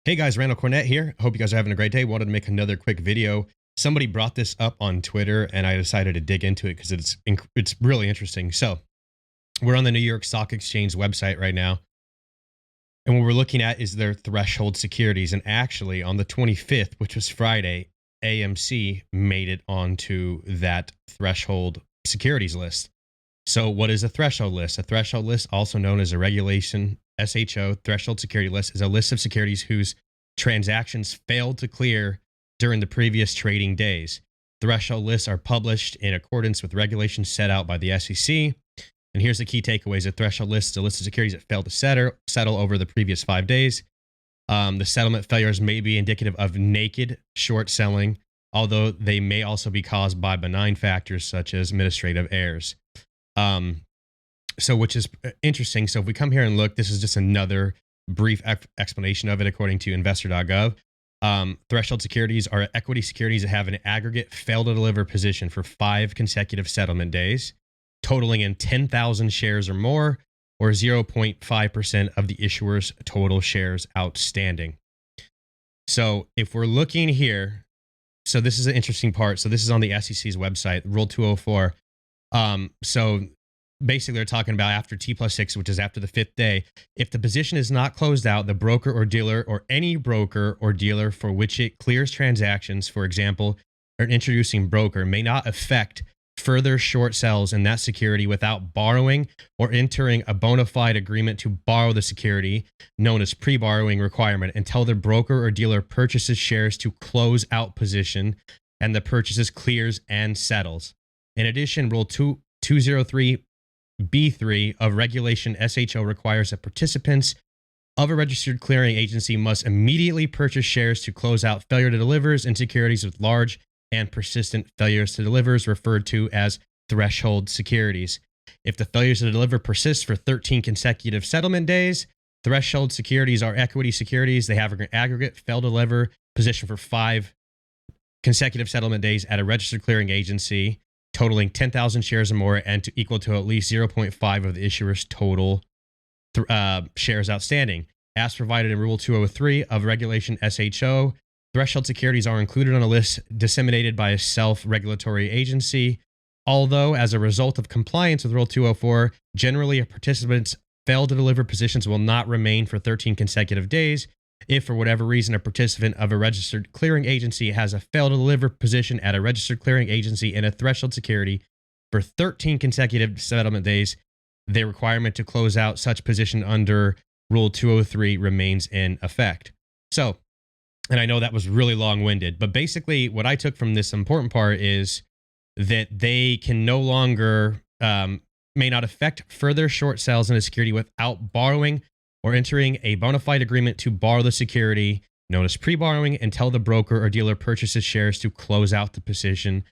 Hey guys, Randall Cornett here. Hope you guys are having a great day. Wanted to make another quick video. Somebody brought this up on Twitter and I decided to dig into it because it's really interesting. So we're on the New York Stock Exchange website right now. And what we're looking at is their threshold securities. And actually on the 25th, which was Friday, AMC made it onto that threshold securities list. So what is a threshold list? A threshold list, also known as a regulation SHO threshold security list, is a list of securities whose transactions failed to clear during the previous trading days. Threshold lists are published in accordance with regulations set out by the SEC. And here's the key takeaways. A threshold list is a list of securities that failed to settle over the previous 5 days. The settlement failures may be indicative of naked short selling, although they may also be caused by benign factors such as administrative errors. Which is interesting. So if we come here and look, this is just another brief explanation of it according to investor.gov. Threshold securities are equity securities that have an aggregate fail to deliver position for 5 consecutive settlement days, totaling in 10,000 shares or more, or 0.5% of the issuer's total shares outstanding. So if we're looking here, so this is an interesting part. So this is on the SEC's website, Rule 204. So basically they're talking about after T+6, which is after the 5th day, if the position is not closed out, the broker or dealer or any broker or dealer for which it clears transactions, for example, an introducing broker, may not effect further short sells in that security without borrowing or entering a bona fide agreement to borrow the security, known as pre-borrowing requirement, until the broker or dealer purchases shares to close out position and the purchases clears and settles. In addition, Rule 203 B3 of Regulation SHO requires that participants of a registered clearing agency must immediately purchase shares to close out failure to delivers in securities with large and persistent failures to delivers, referred to as threshold securities. If the failures to deliver persist for 13 consecutive settlement days, threshold securities are equity securities. They have an aggregate fail to deliver position for 5 consecutive settlement days at a registered clearing agency, totaling 10,000 shares or more, and to equal to at least 0.5 of the issuer's total shares outstanding. As provided in Rule 203 of Regulation SHO, threshold securities are included on a list disseminated by a self-regulatory agency. Although, as a result of compliance with Rule 204, generally a participant's fail to deliver positions will not remain for 13 consecutive days. If, for whatever reason, a participant of a registered clearing agency has a fail to deliver position at a registered clearing agency in a threshold security for 13 consecutive settlement days, the requirement to close out such position under Rule 203 remains in effect. So, and I know that was really long-winded, but basically what I took from this important part is that they can no longer, may not affect further short sales in a security without borrowing or entering a bona fide agreement to borrow the security, known as pre-borrowing, until the broker or dealer purchases shares to close out the position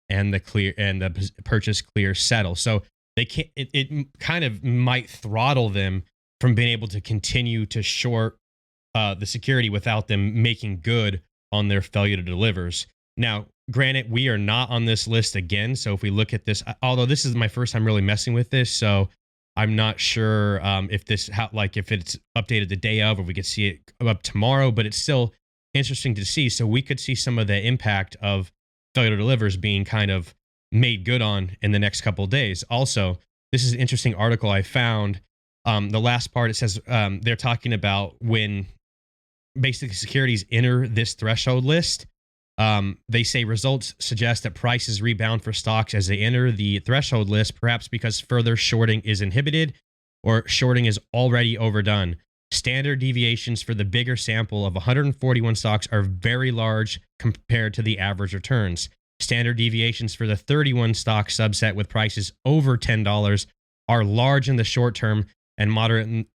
and the purchase clear settle. So they can't. It kind of might throttle them from being able to continue to short the security without them making good on their failure to delivers. Now, granted, we are not on this list again. So if we look at this, although this is my first time really messing with this, so I'm not sure if it's updated the day of, or we could see it up tomorrow, but it's still interesting to see. So we could see some of the impact of failure to delivers being kind of made good on in the next couple of days. Also, this is an interesting article I found. The last part, it says they're talking about when basically securities enter this threshold list. They say results suggest that prices rebound for stocks as they enter the threshold list, perhaps because further shorting is inhibited or shorting is already overdone. Standard deviations for the bigger sample of 141 stocks are very large compared to the average returns. Standard deviations for the 31 stock subset with prices over $10 are large in the short term and moderate in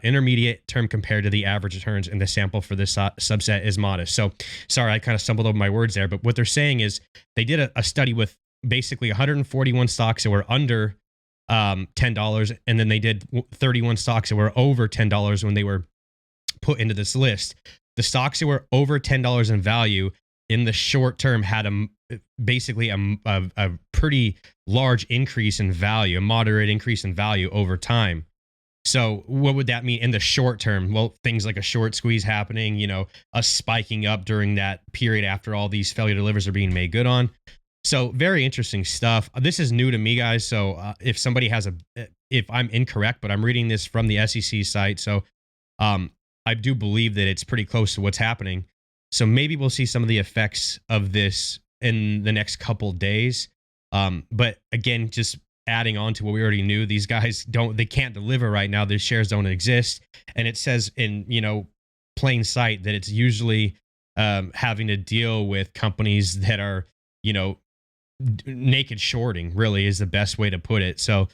intermediate term compared to the average returns, and the sample for this subset is modest. So sorry, I kind of stumbled over my words there, but what they're saying is they did a study with basically 141 stocks that were under $10, and then they did 31 stocks that were over $10 when they were put into this list. The stocks that were over $10 in value in the short term had basically a pretty large increase in value, a moderate increase in value over time. So what would that mean in the short term? Well, things like a short squeeze happening, a spiking up during that period after all these failure delivers are being made good on. So very interesting stuff. This is new to me, guys. So if somebody has if I'm incorrect, but I'm reading this from the SEC site, so um, I do believe that it's pretty close to what's happening. So maybe we'll see some of the effects of this in the next couple days. But again, just adding on to what we already knew, these guys they can't deliver right now. Their shares don't exist. And it says in, plain sight that it's usually having to deal with companies that are, naked shorting, really is the best way to put it. So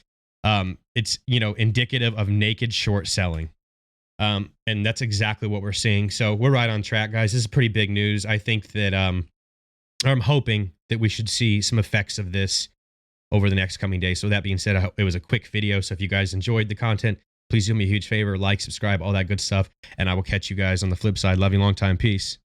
it's, indicative of naked short selling. And that's exactly what we're seeing. So we're right on track, guys. This is pretty big news. I think that I'm hoping that we should see some effects of this over the next coming days. So that being said, I hope it was a quick video. So if you guys enjoyed the content, please do me a huge favor, like, subscribe, all that good stuff. And I will catch you guys on the flip side. Love you long time. Peace.